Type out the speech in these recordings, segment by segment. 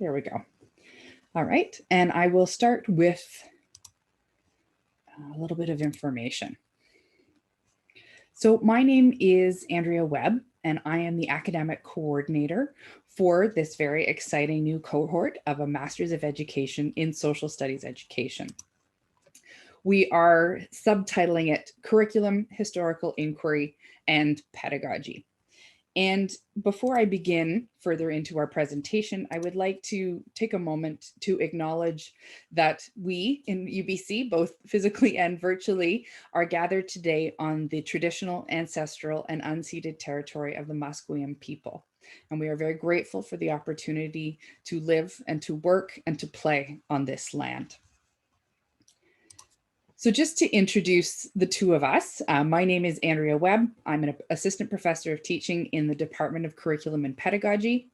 There we go. All right, and I will start with a little bit of information. So my name is Andrea Webb, and I am the academic coordinator for this very exciting new cohort of a Master's of Education in Social Studies Education. We are subtitling it Curriculum, Historical Inquiry, and Pedagogy. And before I begin further into our presentation, I would like to take a moment to acknowledge that we in UBC, both physically and virtually, are gathered today on the traditional, ancestral, and unceded territory of the Musqueam people. And we are very grateful for the opportunity to live and to work and to play on this land. So just to introduce the two of us, my name is Andrea Webb. I'm an assistant professor of teaching in the Department of Curriculum and Pedagogy,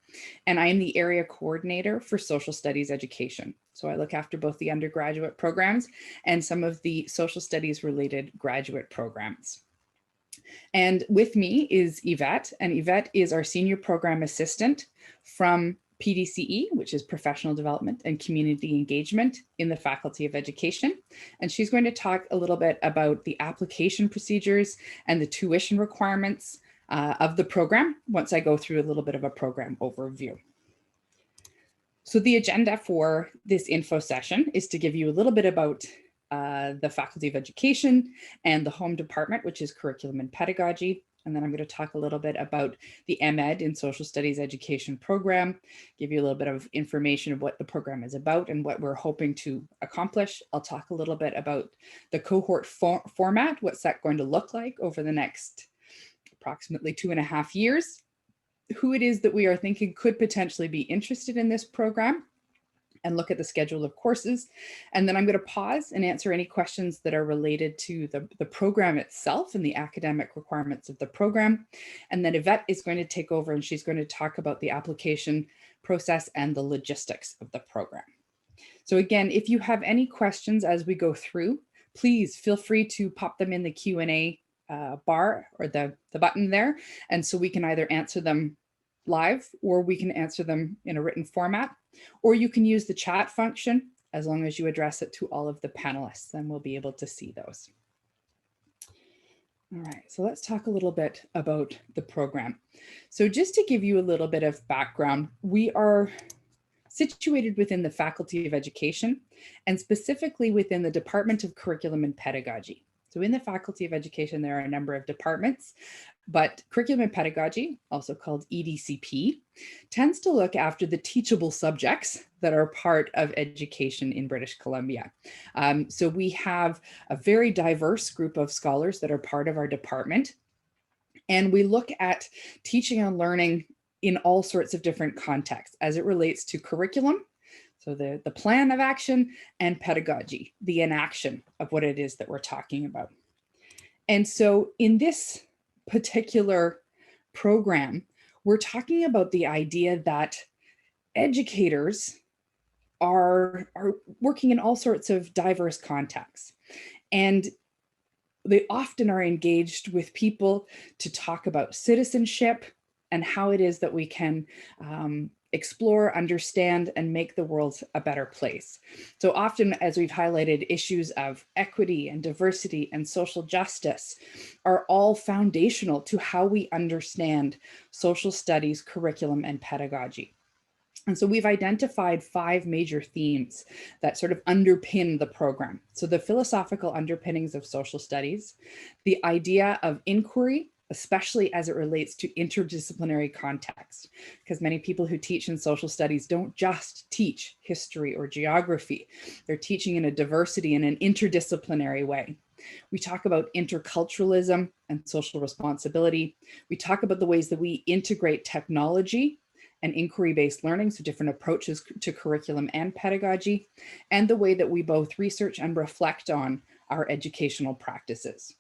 and I am the area coordinator for social studies education. So I look after both the undergraduate programs and some of the social studies related graduate programs. And with me is Yvette, and Yvette is our senior program assistant from PDCE, which is Professional Development and Community Engagement in the Faculty of Education. And she's going to talk a little bit about the application procedures and the tuition requirements of the program once I go through a little bit of a program overview. So the agenda for this info session is to give you a little bit about the Faculty of Education and the home department, which is Curriculum and Pedagogy. And then I'm going to talk a little bit about the MEd in Social Studies Education program, give you a little bit of information of what the program is about and what we're hoping to accomplish. I'll talk a little bit about the cohort format, what's that going to look like over the next approximately 2.5 years, who it is that we are thinking could potentially be interested in this program, and look at the schedule of courses. And then I'm going to pause and answer any questions that are related to the program itself and the academic requirements of the program. And then Yvette is going to take over and she's going to talk about the application process and the logistics of the program. So again, if you have any questions as we go through, please feel free to pop them in the Q&A bar or the button there. And so we can either answer them live or we can answer them in a written format, or you can use the chat function as long as you address it to all of the panelists, then we'll be able to see those. All right, so let's talk a little bit about the program. So just to give you a little bit of background, we are situated within the Faculty of Education and specifically within the Department of Curriculum and Pedagogy. So in the Faculty of Education, there are a number of departments, but Curriculum and Pedagogy, also called EDCP, tends to look after the teachable subjects that are part of education in British Columbia. So we have a very diverse group of scholars that are part of our department, and we look at teaching and learning in all sorts of different contexts as it relates to curriculum, so the plan of action, and pedagogy, the inaction of what it is that we're talking about. And so in this particular program, we're talking about the idea that educators are working in all sorts of diverse contexts. And they often are engaged with people to talk about citizenship and how it is that we can explore, understand, and make the world a better place. So often, as we've highlighted, issues of equity and diversity and social justice are all foundational to how we understand social studies, curriculum, and pedagogy. And so we've identified 5 major themes that sort of underpin the program. So the philosophical underpinnings of social studies, the idea of inquiry, especially as it relates to interdisciplinary context, because many people who teach in social studies don't just teach history or geography. They're teaching in a diversity and an interdisciplinary way. We talk about interculturalism and social responsibility. We talk about the ways that we integrate technology and inquiry-based learning, so different approaches to curriculum and pedagogy, and the way that we both research and reflect on our educational practices.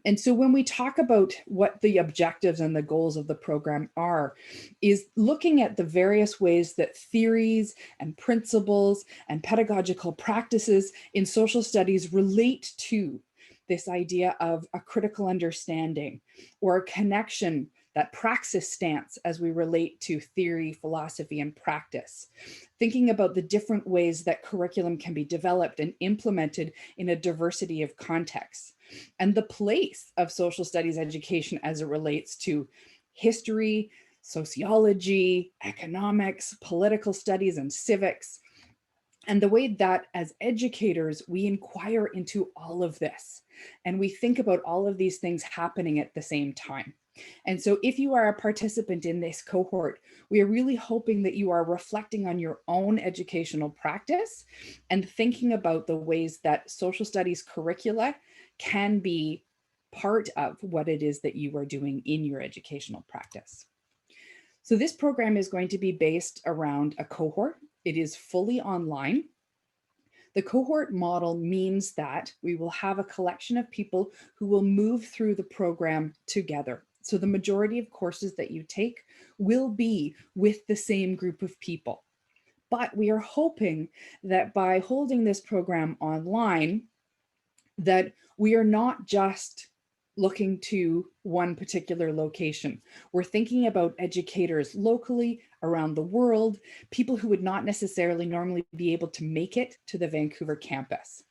And so when we talk about what the objectives and the goals of the program are, is looking at the various ways that theories and principles and pedagogical practices in social studies relate to this idea of a critical understanding or a connection that praxis stance as we relate to theory, philosophy, and practice. Thinking about the different ways that curriculum can be developed and implemented in a diversity of contexts, and the place of social studies education as it relates to history, sociology, economics, political studies, and civics, and the way that as educators, we inquire into all of this and we think about all of these things happening at the same time. And so if you are a participant in this cohort, we are really hoping that you are reflecting on your own educational practice and thinking about the ways that social studies curricula can be part of what it is that you are doing in your educational practice. So this program is going to be based around a cohort. It is fully online. The cohort model means that we will have a collection of people who will move through the program together. So the majority of courses that you take will be with the same group of people. But we are hoping that by holding this program online, that we are not just looking to one particular location. We're thinking about educators locally, around the world, people who would not necessarily normally be able to make it to the Vancouver campus.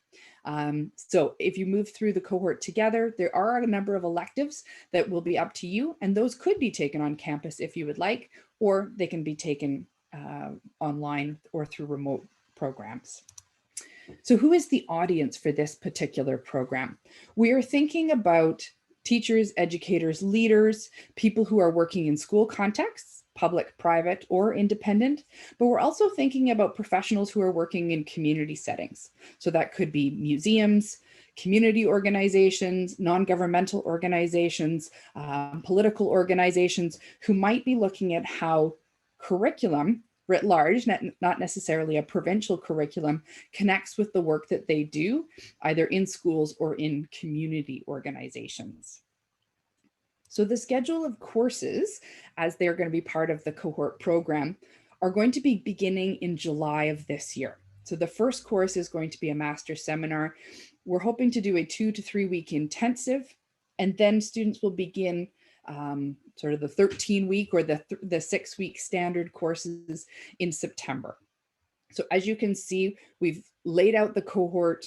So if you move through the cohort together, there are a number of electives that will be up to you, and those could be taken on campus if you would like, or they can be taken online or through remote programs. So who is the audience for this particular program? We are thinking about teachers, educators, leaders, people who are working in school contexts, public, private, or independent, but we're also thinking about professionals who are working in community settings. So that could be museums, community organizations, non-governmental organizations, political organizations who might be looking at how curriculum writ large, not necessarily a provincial curriculum, connects with the work that they do, either in schools or in community organizations. So the schedule of courses, as they're going to be part of the cohort program, are going to be beginning in July of this year. So the first course is going to be a master seminar. We're hoping to do a 2 to 3 week intensive, and then students will begin sort of the 13-week or the 6-week standard courses in September. So as you can see, we've laid out the cohort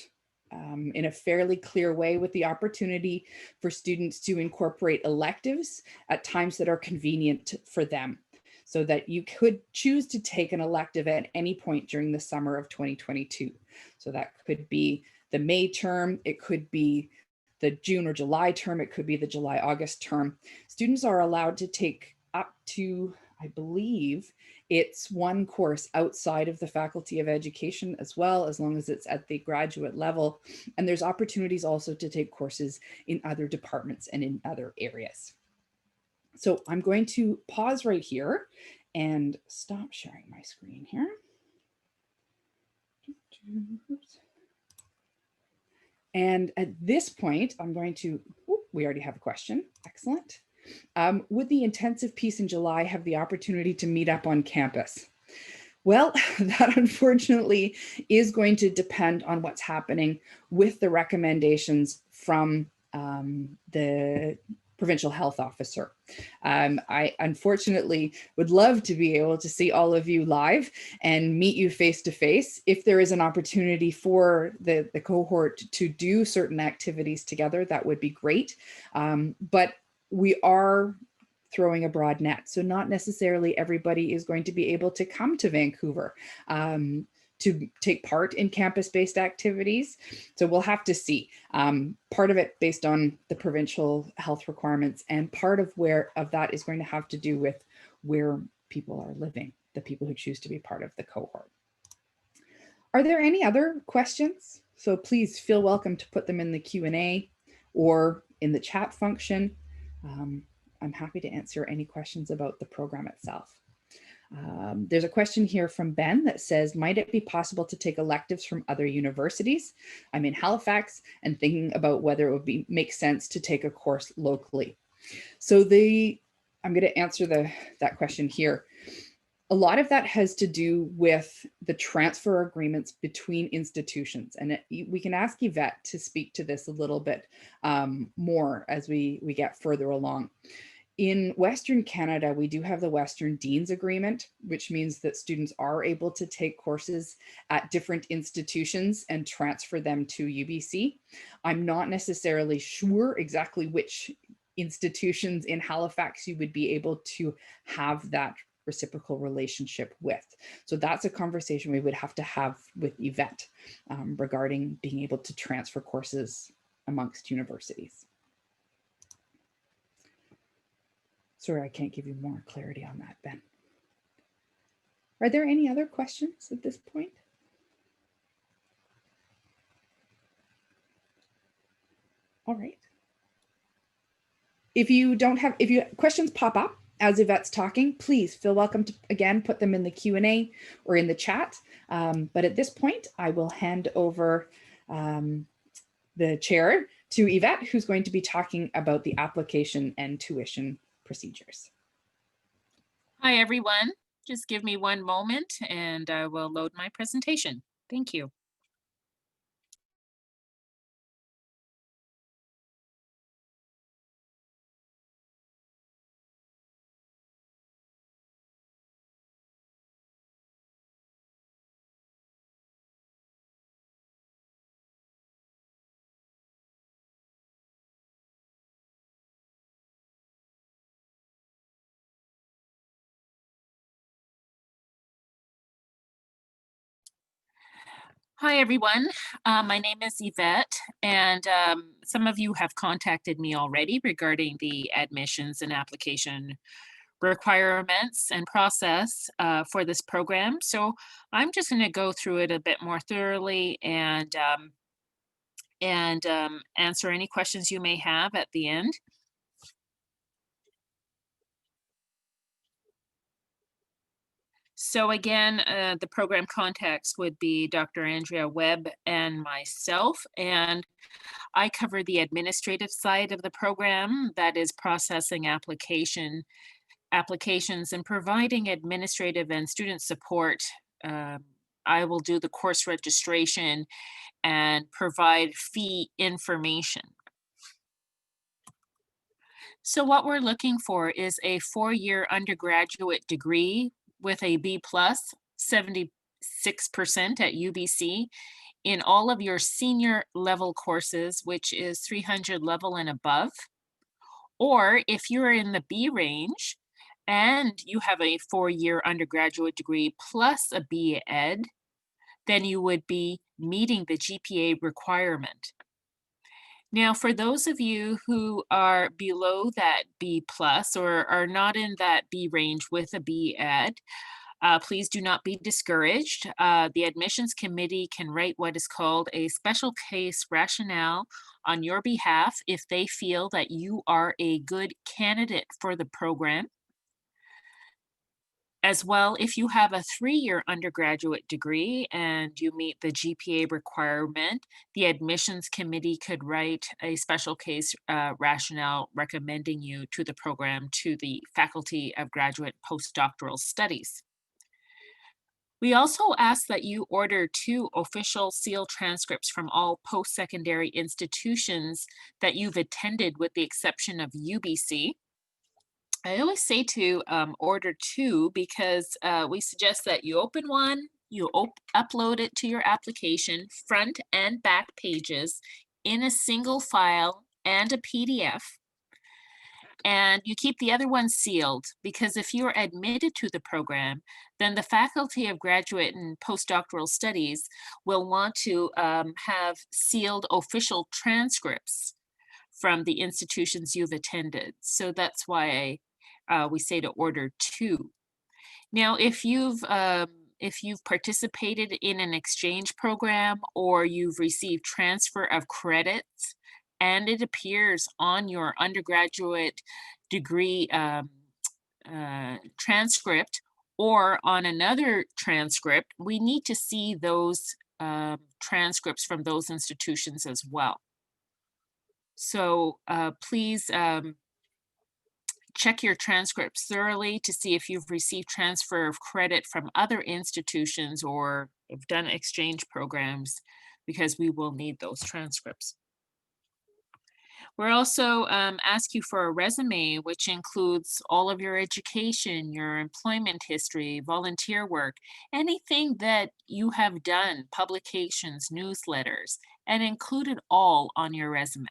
in a fairly clear way with the opportunity for students to incorporate electives at times that are convenient for them, so that you could choose to take an elective at any point during the summer of 2022. So that could be the May term, it could be the June or July term, it could be the July-August term. Students are allowed to take up to, I believe, it's one course outside of the Faculty of Education as well, as long as it's at the graduate level. And there's opportunities also to take courses in other departments and in other areas. So I'm going to pause right here and stop sharing my screen here. And at this point, I'm going to, we already have a question. Excellent. Would the intensive piece in July have the opportunity to meet up on campus? Well, that unfortunately is going to depend on what's happening with the recommendations from the provincial health officer. I unfortunately would love to be able to see all of you live and meet you face to face. If there is an opportunity for the cohort to do certain activities together, that would be great. But we are throwing a broad net. So not necessarily everybody is going to be able to come to Vancouver to take part in campus-based activities. So we'll have to see. Part of it based on the provincial health requirements, and part of that is going to have to do with where people are living, the people who choose to be part of the cohort. Are there any other questions? So please feel welcome to put them in the Q&A or in the chat function. I'm happy to answer any questions about the program itself. There's a question here from Ben that says, might it be possible to take electives from other universities? I'm in Halifax and thinking about whether it would make sense to take a course locally. So I'm going to answer that question here. A lot of that has to do with the transfer agreements between institutions. And we can ask Yvette to speak to this a little bit more as we get further along. In Western Canada, we do have the Western Dean's Agreement, which means that students are able to take courses at different institutions and transfer them to UBC. I'm not necessarily sure exactly which institutions in Halifax you would be able to have that reciprocal relationship with. So that's a conversation we would have to have with Yvette regarding being able to transfer courses amongst universities. Sorry, I can't give you more clarity on that, Ben. Are there any other questions at this point? All right. If you questions pop up as Yvette's talking, please feel welcome to, again, put them in the Q&A or in the chat. But at this point, I will hand over the chair to Yvette, who's going to be talking about the application and tuition procedures. Hi, everyone. Just give me one moment and I will load my presentation. Thank you. Hi, everyone. My name is Yvette, and some of you have contacted me already regarding the admissions and application requirements and process for this program. So I'm just going to go through it a bit more thoroughly and answer any questions you may have at the end. So again, the program context would be Dr. Andrea Webb and myself, and I cover the administrative side of the program, that is processing applications and providing administrative and student support. I will do the course registration and provide fee information. So what we're looking for is a 4-year undergraduate degree with a B+, 76% at UBC in all of your senior level courses, which is 300 level and above. Or if you're in the B range and you have a 4-year undergraduate degree plus a B Ed, then you would be meeting the GPA requirement. Now, for those of you who are below that B plus or are not in that B range with a B Ed, please do not be discouraged. The admissions committee can write what is called a special case rationale on your behalf if they feel that you are a good candidate for the program. As well, if you have a 3-year undergraduate degree and you meet the GPA requirement, the admissions committee could write a special case rationale recommending you to the program to the Faculty of Graduate Postdoctoral Studies. We also ask that you order 2 official sealed transcripts from all post-secondary institutions that you've attended with the exception of UBC. I always say to order 2 because we suggest that you open one, you upload it to your application, front and back pages in a single file and a PDF. And you keep the other one sealed because if you're admitted to the program, then the Faculty of Graduate and Postdoctoral Studies will want to have sealed official transcripts from the institutions you've attended. So that's why we say to order 2. Now, if you've participated in an exchange program or you've received transfer of credits and it appears on your undergraduate degree transcript or on another transcript, we need to see those transcripts from those institutions as well. So please check your transcripts thoroughly to see if you've received transfer of credit from other institutions or have done exchange programs, because we will need those transcripts. We're also ask you for a resume, which includes all of your education, your employment history, volunteer work, anything that you have done, publications, newsletters, and include it all on your resume.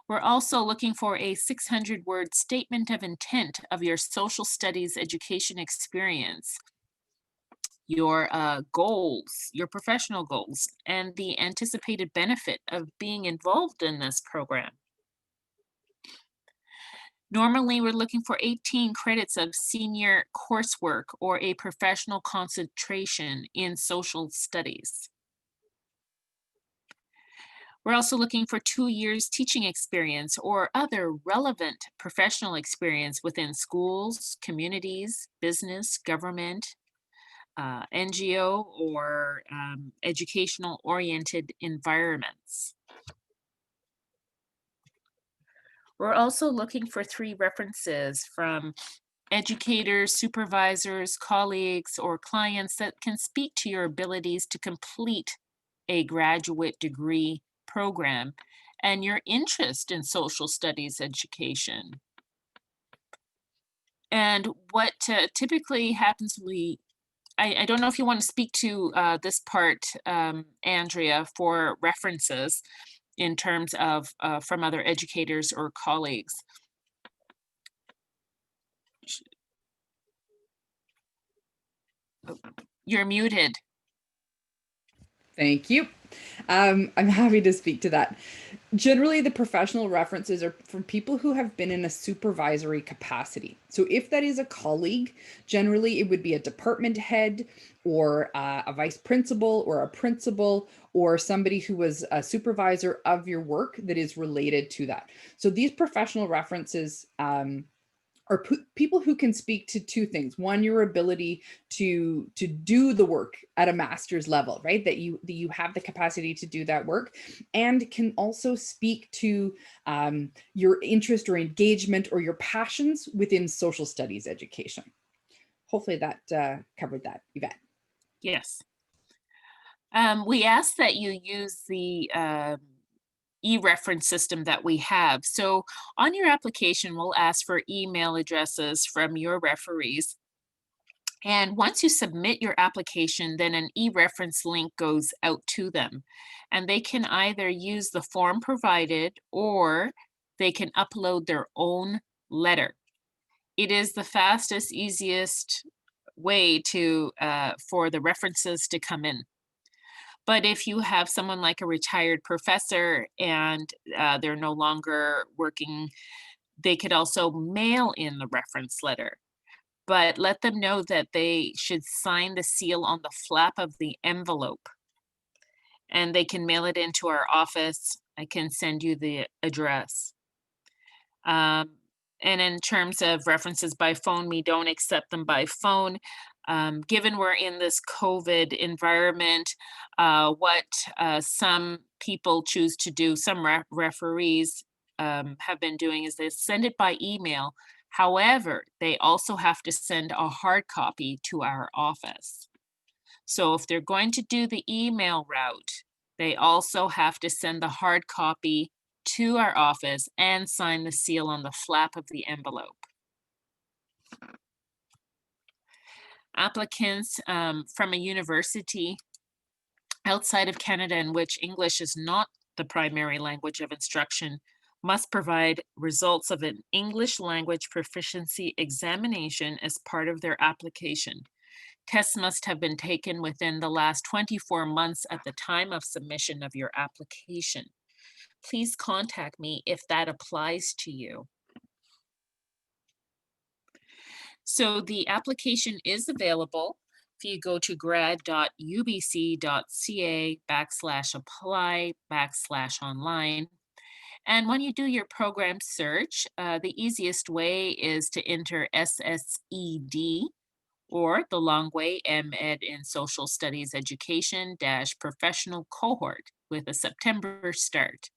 We're also looking for a 600-word statement of intent of your social studies education experience, your goals, your professional goals, and the anticipated benefit of being involved in this program. Normally, we're looking for 18 credits of senior coursework or a professional concentration in social studies. We're also looking for 2 years teaching experience or other relevant professional experience within schools, communities, business, government, NGO, or educational oriented environments. We're also looking for 3 references from educators, supervisors, colleagues, or clients that can speak to your abilities to complete a graduate degree program and your interest in social studies education. And what typically happens, I don't know if you want to speak to this part, Andrea, for references in terms of from other educators or colleagues. You're muted. Thank you. I'm happy to speak to that. Generally, the professional references are from people who have been in a supervisory capacity. So if that is a colleague, generally it would be a department head or a vice principal or a principal or somebody who was a supervisor of your work that is related to that. So these professional references are people who can speak to 2 things. One, your ability to do the work at a master's level, right? That you have the capacity to do that work, and can also speak to your interest or engagement or your passions within social studies education. Hopefully that covered that, Yvette. Yes. We ask that you use the e-reference system that we have. So on your application, we'll ask for email addresses from your referees. And once you submit your application, then an e-reference link goes out to them. And they can either use the form provided or they can upload their own letter. It is the fastest, easiest way to for the references to come in. But if you have someone like a retired professor and they're no longer working, they could also mail in the reference letter. But let them know that they should sign the seal on the flap of the envelope and they can mail it into our office. I can send you the address. Um, and in terms of references by phone, we don't accept them by phone. Given we're in this COVID environment, what some people choose to do, some referees have been doing is they send it by email. However, they also have to send a hard copy to our office. So if they're going to do the email route, they also have to send the hard copy to our office and sign the seal on the flap of the envelope. Applicants from a university outside of Canada in which English is not the primary language of instruction must provide results of an English language proficiency examination as part of their application. Tests must have been taken within the last 24 months at the time of submission of your application. Please contact me if that applies to you. So the application is available. If you go to grad.ubc.ca/apply/online, and when you do your program search, the easiest way is to enter SSED or the long way MEd in Social Studies Education professional cohort with a September start.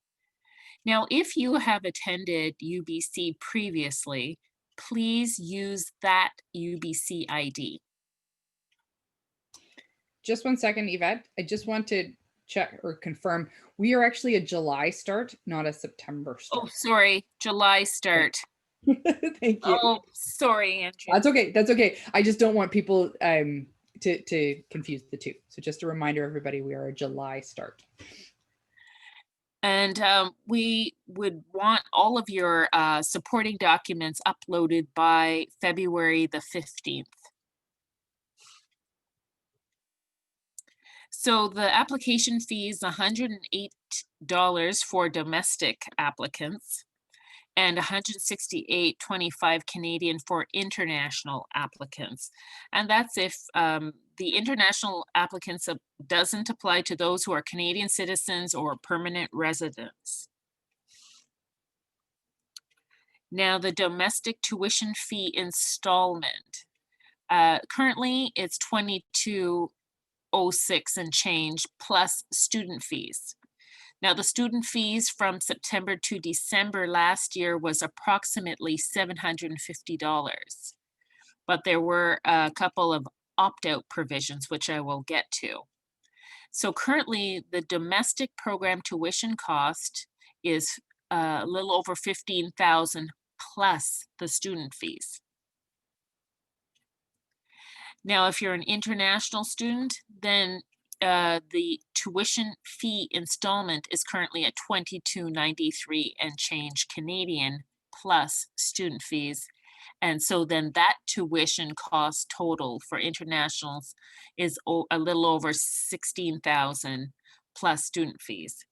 Now, if you have attended UBC previously, please use that UBC ID. Just 1 second, Yvette. I just want to check or confirm, we are actually a July start, not a September Oh, start. sorry, July Yeah. start. Thank you. Oh, sorry, Andrea. That's okay. That's okay. I just don't want people to confuse the two. So just a reminder, everybody, we are a July start. And we would want all of your supporting documents uploaded by February the 15th. So the application fee is $108 for domestic applicants and 168.25 Canadian for international applicants. And that's if the international applicants doesn't apply to those who are Canadian citizens or permanent residents. Now, the domestic tuition fee installment. Currently, it's $22.06 and change plus student fees. Now, the student fees from September to December last year was approximately $750, but there were a couple of opt-out provisions, which I will get to. So currently, the domestic program tuition cost is a little over $15,000 plus the student fees. Now, if you're an international student, then the tuition fee installment is currently at $22.93 and change Canadian plus student fees. And so then that tuition cost total for internationals is a little over $16,000 plus student fees.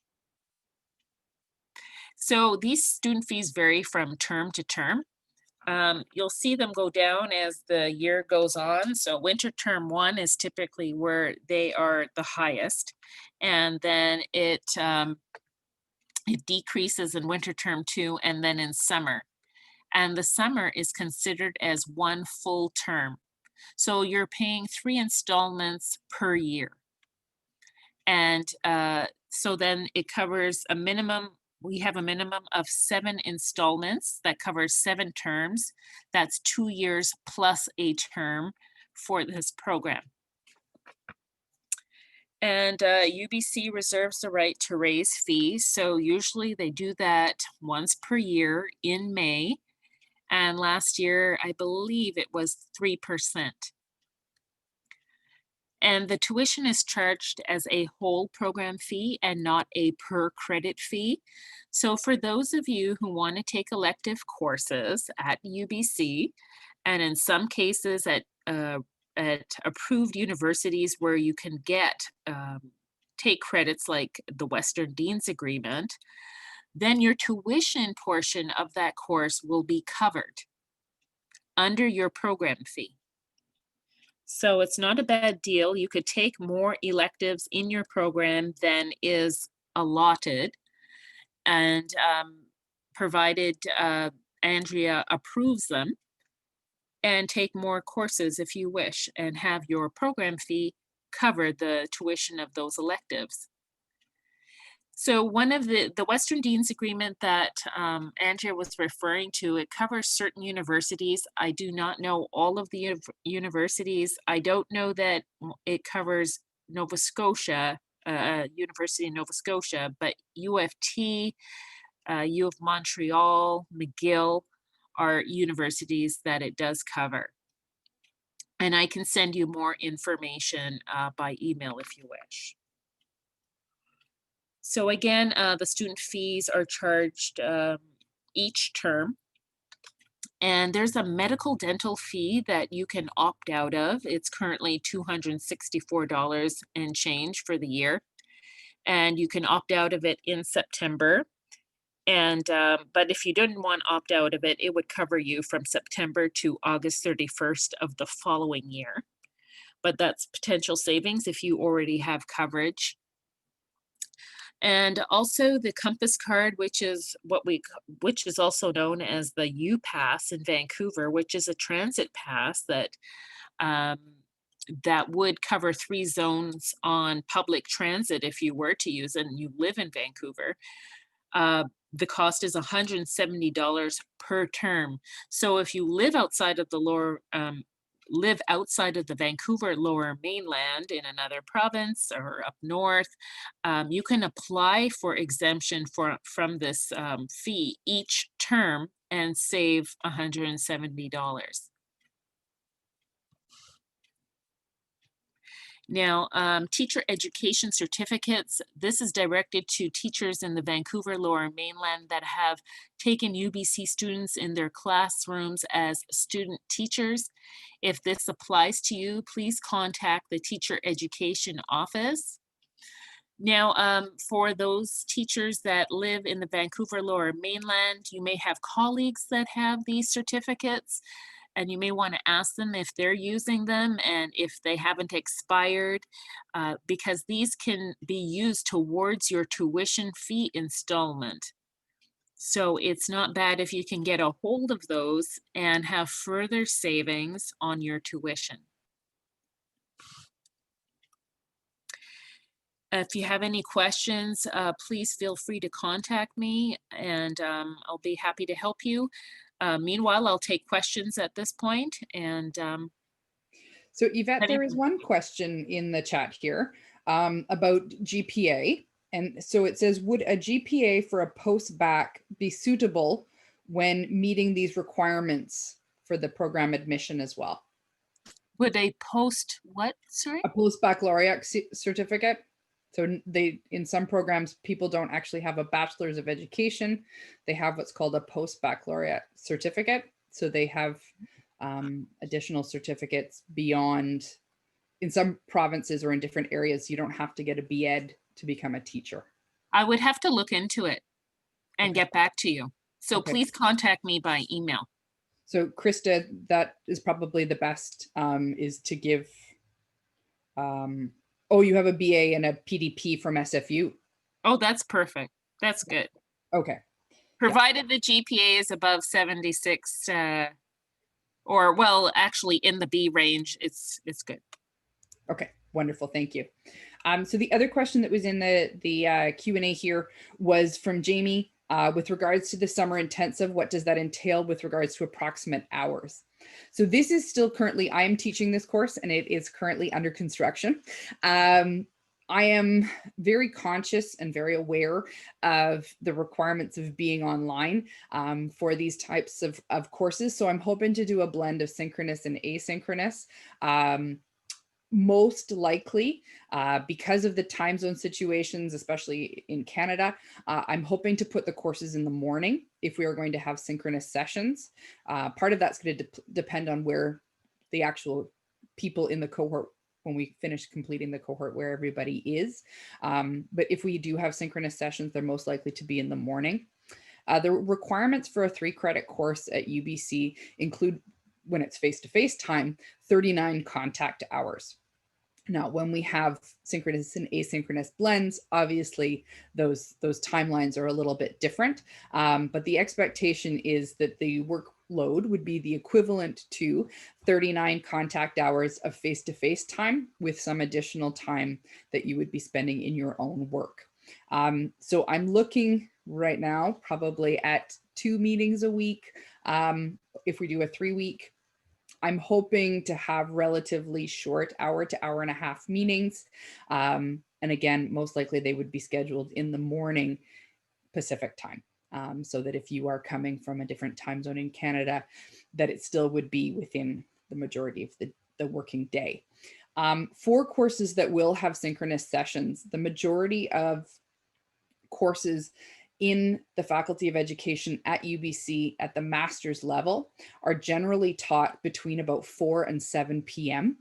So these student fees vary from term to term. You'll see them go down as the year goes on. So winter term 1 is typically where they are the highest, and then it decreases in winter term 2 and then in summer. And the summer is considered as one full term. So you're paying 3 installments per year. And so then it covers a minimum, we have a minimum of 7 installments that covers 7 terms. That's 2 years plus a term for this program. And UBC reserves the right to raise fees. So usually they do that once per year in May. And last year, I believe it was 3%. And the tuition is charged as a whole program fee and not a per credit fee. So for those of you who want to take elective courses at UBC, and in some cases at approved universities where you can take credits like the Western Dean's Agreement, then your tuition portion of that course will be covered under your program fee. So it's not a bad deal. You could take more electives in your program than is allotted, and provided Andrea approves them, and take more courses if you wish, and have your program fee cover the tuition of those electives. So one of the Western Dean's Agreement that Andrea was referring to, it covers certain universities. I do not know all of the universities. I don't know that it covers Nova Scotia, University of Nova Scotia, but U of T, U of Montreal, McGill are universities that it does cover. And I can send you more information by email if you wish. So again, the student fees are charged each term. And there's a medical dental fee that you can opt out of. It's currently $264 and change for the year. And you can opt out of it in September. And but if you didn't want to opt out of it, it would cover you from September to August 31st of the following year. But that's potential savings if you already have coverage. And also the Compass card, which is also known as the U Pass in Vancouver, which is a transit pass that that would cover 3 zones on public transit if you were to use it and you live in Vancouver. The cost is $170 per term. So if you live outside of the lower live outside of the Vancouver Lower Mainland in another province or up north, you can apply for exemption from this fee each term and save $170. Now, teacher education certificates, this is directed to teachers in the Vancouver Lower Mainland that have taken UBC students in their classrooms as student teachers. If this applies to you, please contact the teacher education office. Now, for those teachers that live in the Vancouver Lower Mainland, you may have colleagues that have these certificates, and you may want to ask them if they're using them and if they haven't expired, because these can be used towards your tuition fee installment. So it's not bad if you can get a hold of those and have further savings on your tuition. If you have any questions, please feel free to contact me and I'll be happy to help you. Meanwhile, I'll take questions at this point and So Yvette, any- there is one question in the chat here about GPA. And so it says, would a GPA for a post-bac be suitable when meeting these requirements for the program admission as well? would they post what, sorry? A post-baccalaureate certificate. So in some programs, people don't actually have a bachelor's of education. They have what's called a post-baccalaureate certificate. So they have additional certificates beyond, in some provinces or in different areas, you don't have to get a B.Ed to become a teacher. I would have to look into it and Okay. get back to you. So Okay. please contact me by email. So Krista, that is probably the best, is to give, oh, you have a BA and a PDP from SFU. Oh, that's perfect. That's good. Okay. Provided the GPA is above 76, or well, actually in the B range, it's good. Okay, wonderful, thank you. So the other question that was in the Q&A here was from Jamie with regards to the summer intensive. What does that entail with regards to approximate hours? So this is still currently, I am teaching this course and it is currently under construction. I am very conscious and very aware of the requirements of being online for these types of courses. So I'm hoping to do a blend of synchronous and asynchronous. Most likely, because of the time zone situations, especially in Canada, I'm hoping to put the courses in the morning if we are going to have synchronous sessions. Part of that's going to depend on where the actual people in the cohort, when we finish completing the cohort, where everybody is. But if we do have synchronous sessions, they're most likely to be in the morning. The requirements for a 3-credit course at UBC include, when it's face-to-face time, 39 contact hours. Now, when we have synchronous and asynchronous blends, obviously those timelines are a little bit different, but the expectation is that the workload would be the equivalent to 39 contact hours of face-to-face time with some additional time that you would be spending in your own work. So I'm looking right now probably at 2 meetings a week. If we do a 3-week, I'm hoping to have relatively short hour to hour and a half meetings. And again, most likely they would be scheduled in the morning Pacific time. So that if you are coming from a different time zone in Canada, that it still would be within the majority of the working day. For courses that will have synchronous sessions, the majority of courses in the Faculty of Education at UBC at the master's level are generally taught between about 4 and 7 p.m.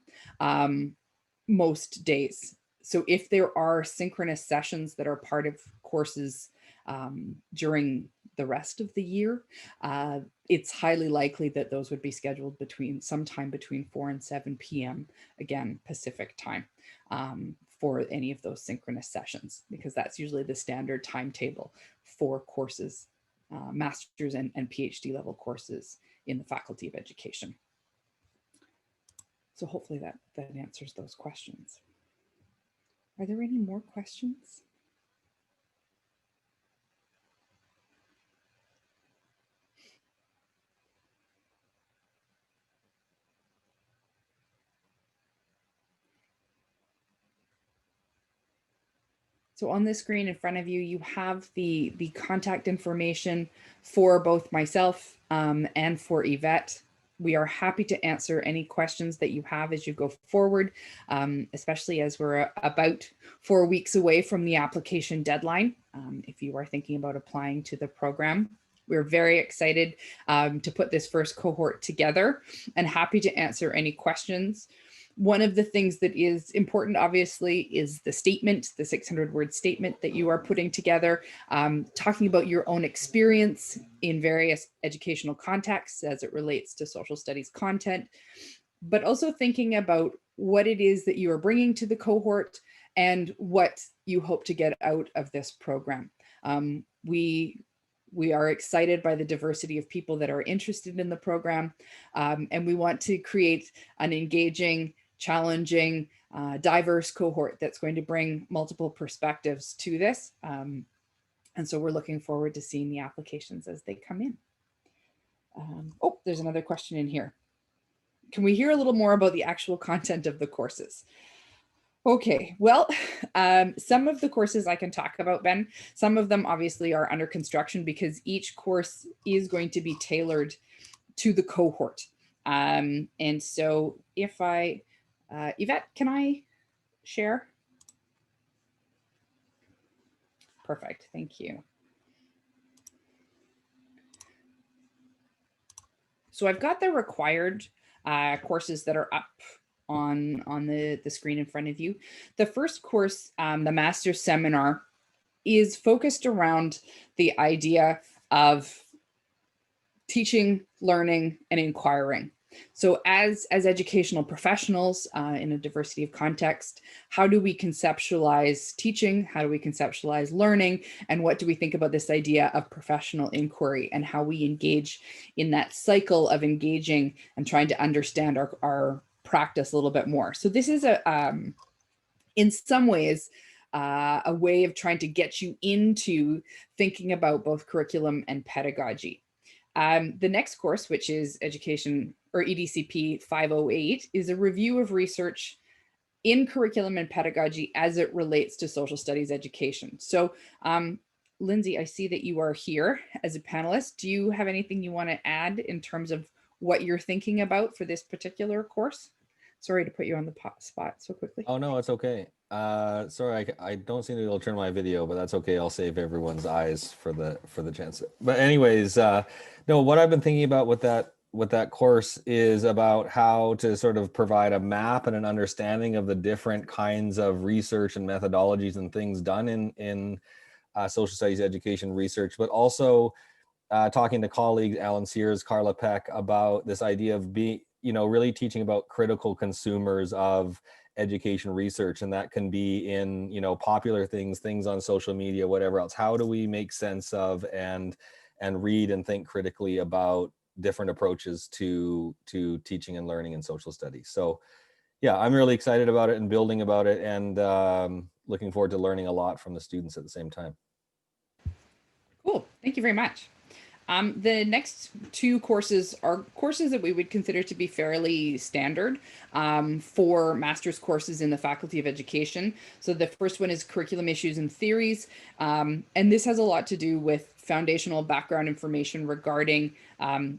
Most days. So if there are synchronous sessions that are part of courses during the rest of the year, it's highly likely that those would be scheduled sometime between 4 and 7 p.m. again, Pacific time. For any of those synchronous sessions, because that's usually the standard timetable for courses, master's and PhD level courses in the Faculty of Education. So hopefully that answers those questions. Are there any more questions? So on the screen in front of you, you have the contact information for both myself and for Yvette. We are happy to answer any questions that you have as you go forward, especially as we're about 4 weeks away from the application deadline. If you are thinking about applying to the program, we're very excited to put this first cohort together and happy to answer any questions. One of the things that is important, obviously, is the statement, the 600-word statement that you are putting together, talking about your own experience in various educational contexts as it relates to social studies content, but also thinking about what it is that you are bringing to the cohort and what you hope to get out of this program. We are excited by the diversity of people that are interested in the program, and we want to create an engaging, challenging, diverse cohort that's going to bring multiple perspectives to this. And so we're looking forward to seeing the applications as they come in. Oh, there's another question in here. Can we hear a little more about the actual content of the courses? Okay, well, some of the courses I can talk about, Ben. Some of them obviously are under construction because each course is going to be tailored to the cohort. And so if I, Yvette, can I share? Perfect, thank you. So I've got the required courses that are up on the screen in front of you. The first course, the Master's Seminar, is focused around the idea of teaching, learning, and inquiring. So as educational professionals in a diversity of context, how do we conceptualize teaching? How do we conceptualize learning? And what do we think about this idea of professional inquiry and how we engage in that cycle of engaging and trying to understand our practice a little bit more? So this is in some ways, a way of trying to get you into thinking about both curriculum and pedagogy. The next course, which is Education or EDCP 508, is a review of research in curriculum and pedagogy as it relates to social studies education. So Lindsay, I see that you are here as a panelist. Do you have anything you want to add in terms of what you're thinking about for this particular course? Sorry to put you on the spot so quickly. Oh, no, it's okay. Sorry, I don't seem to be able to turn my video, but that's okay. I'll save everyone's eyes for the chance. But anyways, no, what I've been thinking about with that course is about how to sort of provide a map and an understanding of the different kinds of research and methodologies and things done in social studies education research, but also talking to colleagues, Alan Sears, Carla Peck, about this idea of really teaching about critical consumers of education research. And that can be in, popular things on social media, whatever else. How do we make sense of and read and think critically about different approaches to teaching and learning in social studies? So yeah, I'm really excited about it and building about it, and looking forward to learning a lot from the students at the same time. Cool, thank you very much. The next two courses are courses that we would consider to be fairly standard for master's courses in the Faculty of Education. So the first one is Curriculum Issues and Theories, and this has a lot to do with foundational background information regarding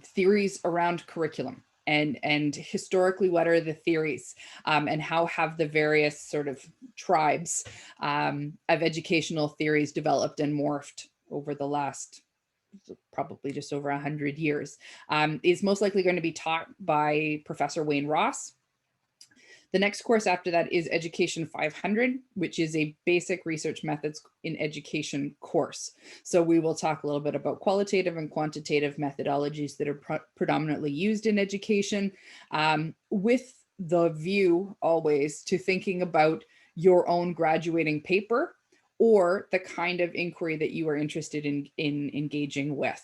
theories around curriculum. And historically, what are the theories and how have the various sort of tribes of educational theories developed and morphed over the last probably just over 100 years, is most likely going to be taught by Professor Wayne Ross. The next course after that is Education 500, which is a basic research methods in education course. So we will talk a little bit about qualitative and quantitative methodologies that are predominantly used in education, with the view always to thinking about your own graduating paper or the kind of inquiry that you are interested in engaging with.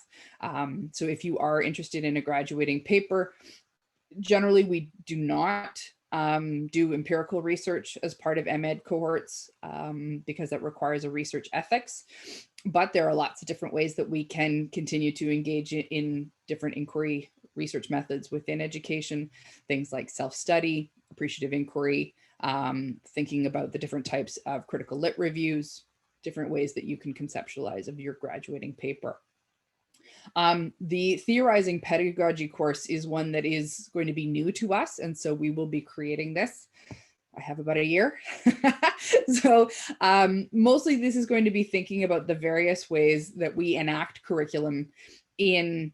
So if you are interested in a graduating paper, generally we do not do empirical research as part of MEd cohorts because that requires a research ethics. But there are lots of different ways that we can continue to engage in different inquiry research methods within education, things like self-study, appreciative inquiry, thinking about the different types of critical lit reviews, different ways that you can conceptualize of your graduating paper. The theorizing pedagogy course is one that is going to be new to us, and so we will be creating this. I have about a year. So mostly this is going to be thinking about the various ways that we enact curriculum in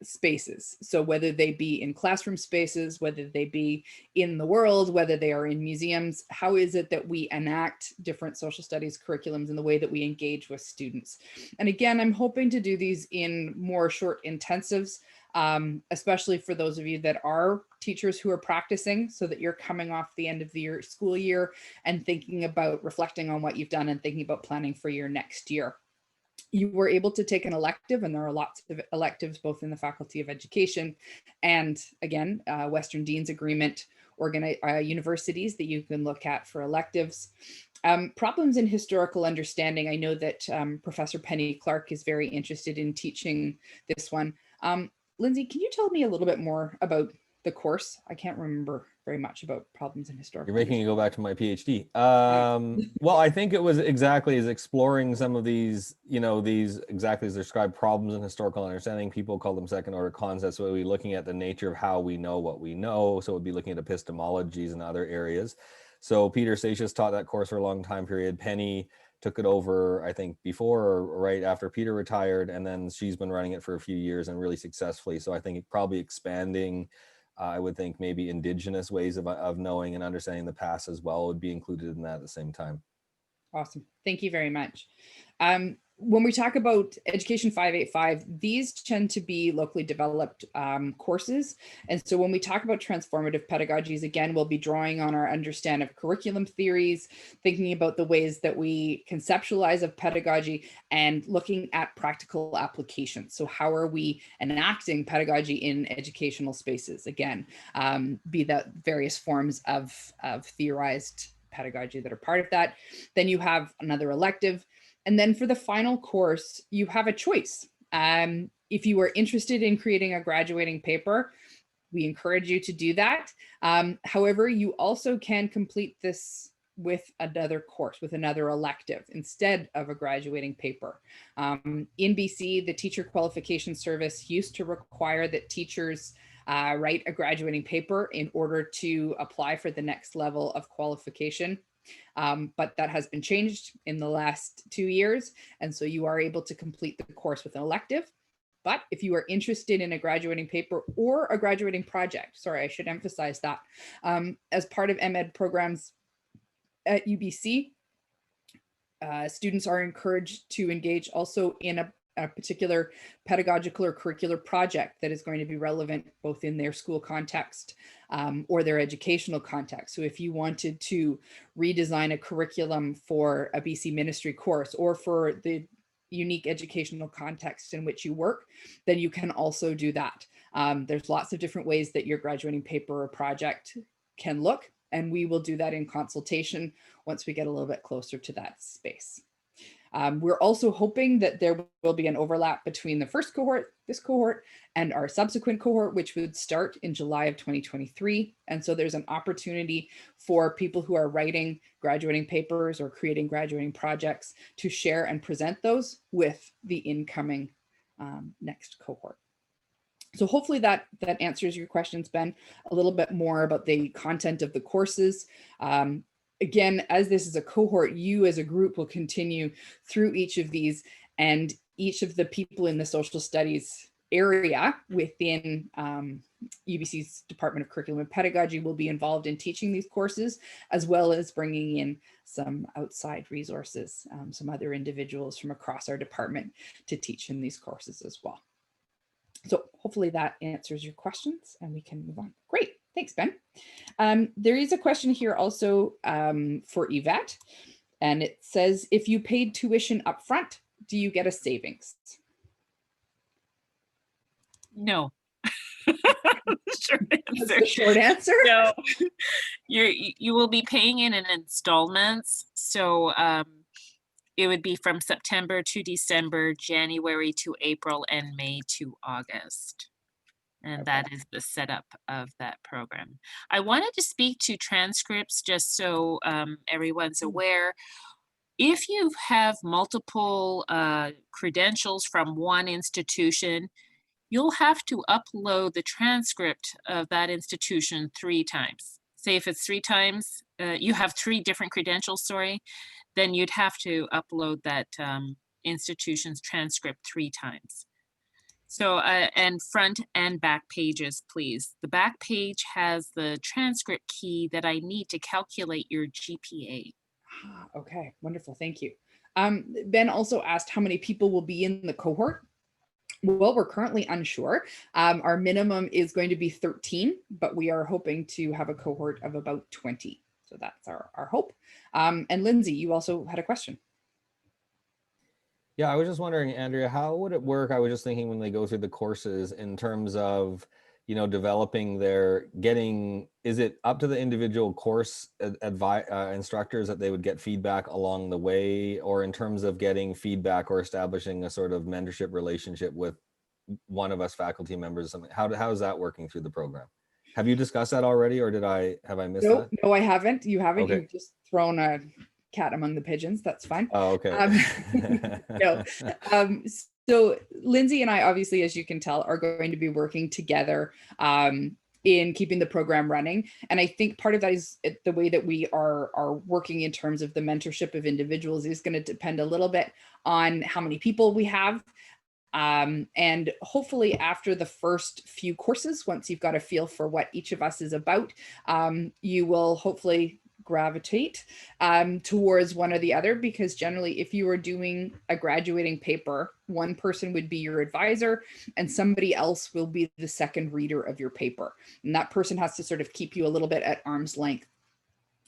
spaces. So whether they be in classroom spaces, whether they be in the world, whether they are in museums, how is it that we enact different social studies curriculums in the way that we engage with students? And again, I'm hoping to do these in more short intensives, especially for those of you that are teachers who are practicing, so that you're coming off the end of the school year and thinking about reflecting on what you've done and thinking about planning for your next year. You were able to take an elective, and there are lots of electives both in the Faculty of Education and, again, Western Dean's Agreement universities that you can look at for electives. Problems in historical understanding. I know that Professor Penny Clark is very interested in teaching this one. Lindsay, can you tell me a little bit more about the course? I can't remember very much about problems in historical. You're making me go back to my PhD. Well, I think it was exactly as exploring some of these, these exactly as described problems in historical understanding. People call them second order concepts. So we'll be looking at the nature of how we know what we know. So we'll be looking at epistemologies and other areas. So Peter Satius taught that course for a long time period. Penny took it over, I think, before or right after Peter retired, and then she's been running it for a few years and really successfully. So I think probably expanding, I would think maybe indigenous ways of knowing and understanding the past as well would be included in that at the same time. Awesome. Thank you very much. When we talk about Education 585, these tend to be locally developed courses. And so when we talk about transformative pedagogies, again, we'll be drawing on our understanding of curriculum theories, thinking about the ways that we conceptualize of pedagogy, and looking at practical applications. So how are we enacting pedagogy in educational spaces? Again, be that various forms of theorized pedagogy that are part of that. Then you have another elective. And then for the final course, you have a choice. If you are interested in creating a graduating paper, we encourage you to do that. However, you also can complete this with another course, with another elective instead of a graduating paper. In BC, the Teacher Qualification Service used to require that teachers write a graduating paper in order to apply for the next level of qualification. But that has been changed in the last 2 years. And so you are able to complete the course with an elective. But if you are interested in a graduating paper or a graduating project, sorry, I should emphasize that, as part of MEd programs at UBC, students are encouraged to engage also in a particular pedagogical or curricular project that is going to be relevant both in their school context or their educational context. So if you wanted to redesign a curriculum for a BC ministry course or for the unique educational context in which you work, then you can also do that. There's lots of different ways that your graduating paper or project can look, and we will do that in consultation once we get a little bit closer to that space. We're also hoping that there will be an overlap between the first cohort, this cohort, and our subsequent cohort, which would start in July of 2023. And so there's an opportunity for people who are writing graduating papers or creating graduating projects to share and present those with the incoming next cohort. So hopefully that answers your questions, Ben, a little bit more about the content of the courses. Again, as this is a cohort, you as a group will continue through each of these, and each of the people in the social studies area within UBC's Department of Curriculum and Pedagogy will be involved in teaching these courses, as well as bringing in some outside resources, some other individuals from across our department to teach in these courses as well. So hopefully that answers your questions and we can move on. Great. Thanks, Ben. There is a question here also for Yvette, and it says, if you paid tuition upfront, do you get a savings? No. Short That's answer. the short answer. No. You will be paying in installments. So it would be from September to December, January to April, and May to August. And Okay. that is the setup of that program. I wanted to speak to transcripts just so everyone's aware. If you have multiple credentials from one institution, you'll have to upload the transcript of that institution 3 times. Say if it's 3 times, you have 3 different credentials, sorry, then you'd have to upload that institution's transcript 3 times. So, and front and back pages, please. The back page has the transcript key that I need to calculate your GPA. Okay, wonderful, thank you. Ben also asked how many people will be in the cohort. Well, we're currently unsure. Our minimum is going to be 13, but we are hoping to have a cohort of about 20. So that's our hope. And Lindsay, you also had a question. Yeah, I was just wondering, Andrea, how would it work? I was just thinking when they go through the courses in terms of, you know, developing is it up to the individual course instructors that they would get feedback along the way, or in terms of getting feedback or establishing a sort of mentorship relationship with one of us faculty members or something? How is that working through the program? Have you discussed that already, or have I missed that? No, I haven't. You haven't. Okay. You've just thrown a cat among the pigeons. That's fine. Oh, okay. No. So Lindsay and I, obviously, as you can tell, are going to be working together in keeping the program running. And I think part of that is the way that we are working in terms of the mentorship of individuals is going to depend a little bit on how many people we have. And hopefully after the first few courses, once you've got a feel for what each of us is about, you will hopefully gravitate towards one or the other, because generally if you are doing a graduating paper, one person would be your advisor and somebody else will be the second reader of your paper. And that person has to sort of keep you a little bit at arm's length.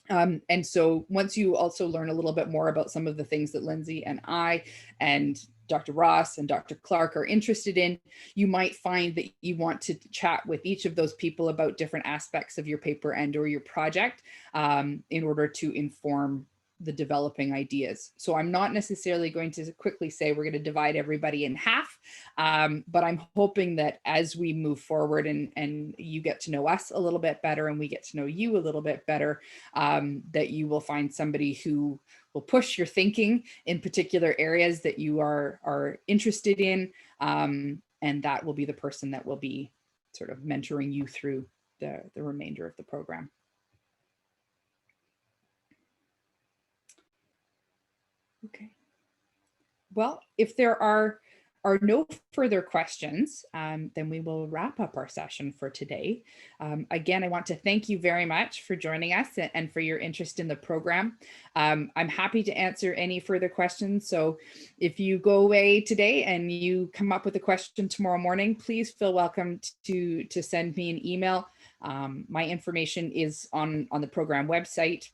And so once you also learn a little bit more about some of the things that Lindsay and I and Dr. Ross and Dr. Clark are interested in, you might find that you want to chat with each of those people about different aspects of your paper and or your project in order to inform the developing ideas. So I'm not necessarily going to quickly say we're going to divide everybody in half, but I'm hoping that as we move forward and you get to know us a little bit better and we get to know you a little bit better, that you will find somebody who will push your thinking in particular areas that you are interested in, and that will be the person that will be sort of mentoring you through the remainder of the program. Okay. Well, if there are no further questions, then we will wrap up our session for today. Again, I want to thank you very much for joining us and for your interest in the program. I'm happy to answer any further questions. So if you go away today and you come up with a question tomorrow morning, please feel welcome to send me an email. My information is on the program website.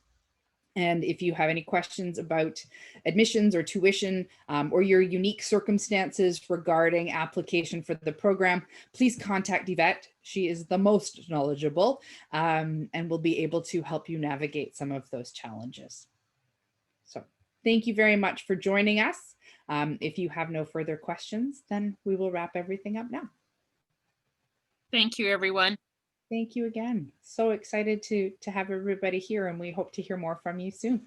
And if you have any questions about admissions or tuition or your unique circumstances regarding application for the program, please contact Yvette. She is the most knowledgeable and will be able to help you navigate some of those challenges. So thank you very much for joining us. If you have no further questions, then we will wrap everything up now. Thank you, everyone. Thank you again. So excited to have everybody here, and we hope to hear more from you soon.